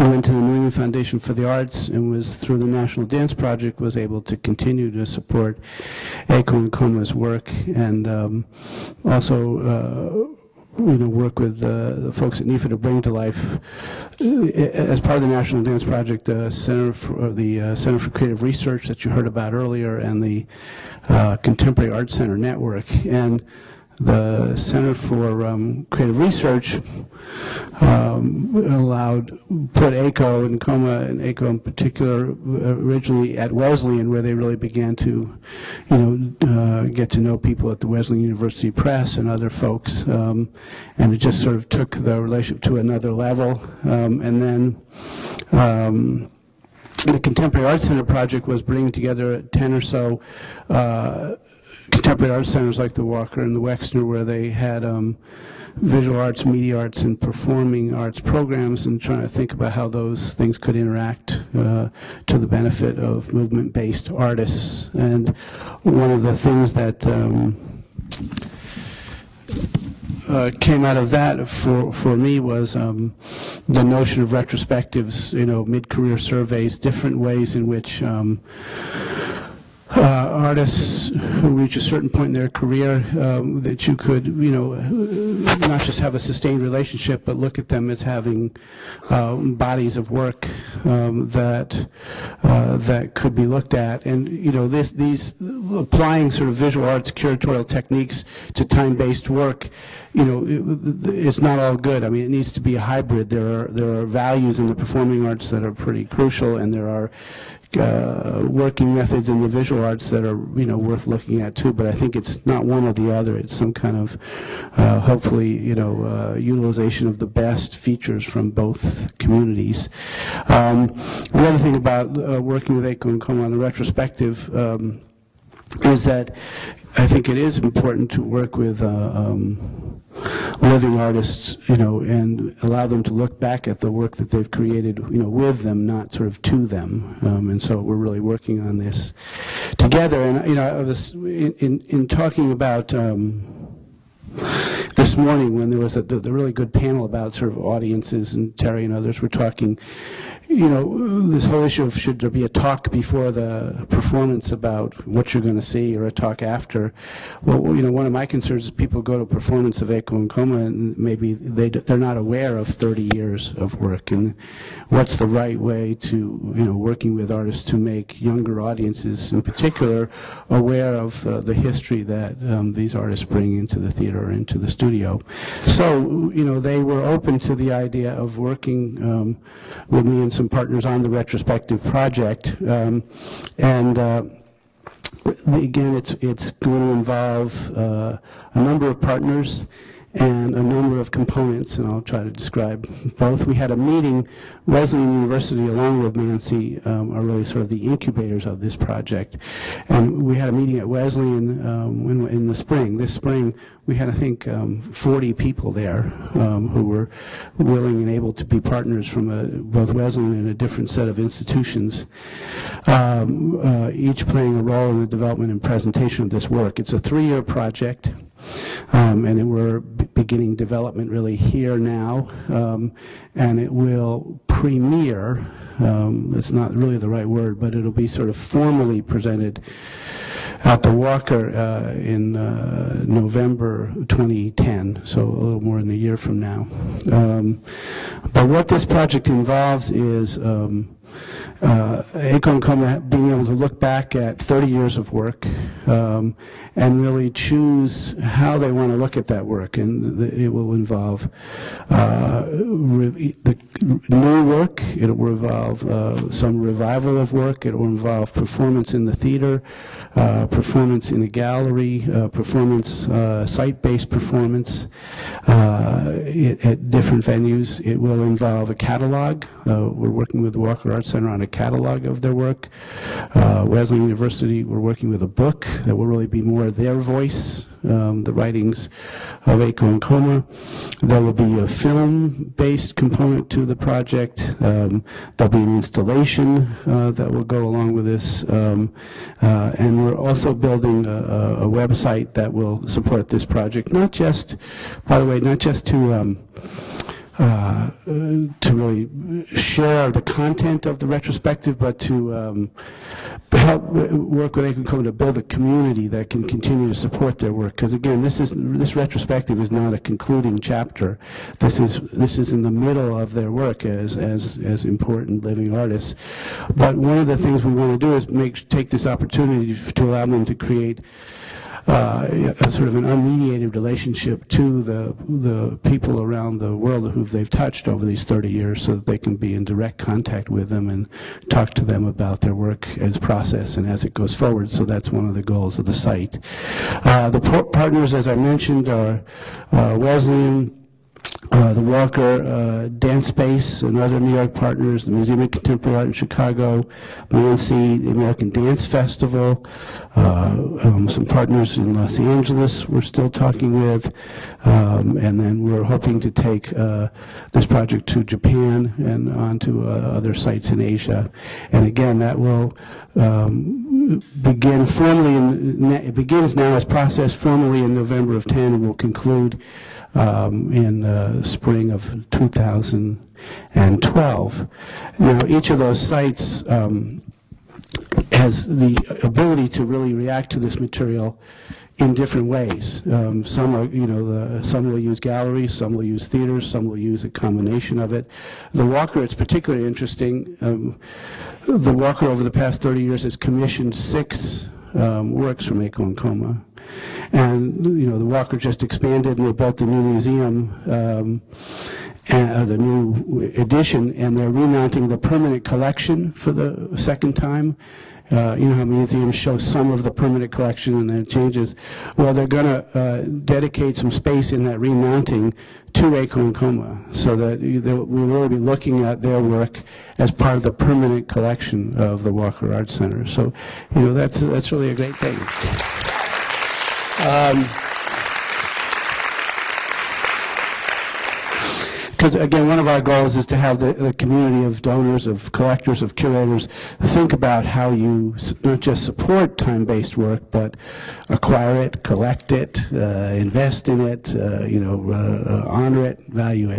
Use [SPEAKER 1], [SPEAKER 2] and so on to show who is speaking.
[SPEAKER 1] I went to the New England Foundation for the Arts and was, through the National Dance Project, was able to continue to support Eiko Koma's work, and also work with the folks at NIFA to bring to life, as part of the National Dance Project, the Center for Creative Research that you heard about earlier, and the Contemporary Arts Center Network. And the Center for Creative Research put Eiko and Koma, and Eiko in particular, originally at Wesleyan, where they really began to, get to know people at the Wesleyan University Press and other folks, and it just sort of took the relationship to another level. And then the Contemporary Arts Center project was bringing together 10 or so contemporary arts centers like the Walker and the Wexner, where they had visual arts, media arts, and performing arts programs, and trying to think about how those things could interact to the benefit of movement-based artists. And one of the things that came out of that for me was the notion of retrospectives, mid-career surveys, different ways in which artists who reach a certain point in their career, that you could, not just have a sustained relationship, but look at them as having bodies of work that could be looked at. And these applying sort of visual arts curatorial techniques to time-based work, it's not all good. I mean, it needs to be a hybrid. There are values in the performing arts that are pretty crucial, and there are working methods in the visual arts that are worth looking at too, but I think it's not one or the other. It's some kind of hopefully utilization of the best features from both communities. The other thing about working with Eiko and Koma on the retrospective is that I think it is important to work with living artists, and allow them to look back at the work that they've created, with them, not sort of to them. And so we're really working on this together. And I was in talking about this morning when there was the really good panel about sort of audiences, and Terry and others were talking. This whole issue of should there be a talk before the performance about what you're going to see, or a talk after. Well, one of my concerns is people go to a performance of Eiko and Koma and maybe they're not aware of 30 years of work, and what's the right way to, working with artists to make younger audiences in particular aware of the history that these artists bring into the theater or into the studio. So, they were open to the idea of working with me and some partners on the retrospective project, and again, it's going to involve a number of partners and a number of components, and I'll try to describe both. We had a meeting, Wesleyan University along with Nancy are really sort of the incubators of this project, and we had a meeting at Wesleyan in the spring. This spring we had, I think, 40 people there who were willing and able to be partners from both Wesleyan and a different set of institutions, each playing a role in the development and presentation of this work. It's a 3-year project, and we're beginning development really here now, and it will premiere, it's not really the right word, but it'll be sort of formally presented at the Walker in November 2010, so a little more than a year from now. But what this project involves is Eiko and Koma being able to look back at 30 years of work and really choose how they want to look at that work, and it will involve the new work, it will involve some revival of work, it will involve performance in the theater, performance in a gallery, performance, site-based performance at different venues. It will involve a catalog. We're working with the Walker Arts Center on a catalog of their work. Wesleyan University, we're working with a book that will really be more their voice, the writings of Eiko and Koma. There will be a film-based component to the project. There'll be an installation that will go along with this. And we're also building a website that will support this project, not just, by the way, not just to really share the content of the retrospective, but to help work with Eiko Koma to build a community that can continue to support their work. Because again, this retrospective is not a concluding chapter. This is in the middle of their work as important living artists. But one of the things we want to do is take this opportunity to allow them to create a sort of an unmediated relationship to the people around the world who they've touched over these 30 years, so that they can be in direct contact with them and talk to them about their work as process and as it goes forward. So that's one of the goals of the site. The partners, as I mentioned, are Wesleyan, the Walker Dance Space, and other New York partners, the Museum of Contemporary Art in Chicago, Muncie, the American Dance Festival, some partners in Los Angeles we're still talking with, and then we're hoping to take this project to Japan and on to other sites in Asia. And again, that will begin formally, it begins now as process formally in November of 10 and will conclude in spring of 2012. Now, each of those sites has the ability to really react to this material in different ways. Some are, some will use galleries, some will use theaters, some will use a combination of it. The Walker, it's particularly interesting. The Walker, over the past 30 years, has commissioned 6 works from Eiko Koma. And the Walker just expanded, and they built the new museum, the new edition, and they're remounting the permanent collection for the second time. How museums show some of the permanent collection and then it changes. Well, they're going to dedicate some space in that remounting to Eiko Koma, so that we will be looking at their work as part of the permanent collection of the Walker Art Center. So, that's really a great thing. Because, again, one of our goals is to have the community of donors, of collectors, of curators think about how you not just support time-based work, but acquire it, collect it, invest in it, honor it, value it.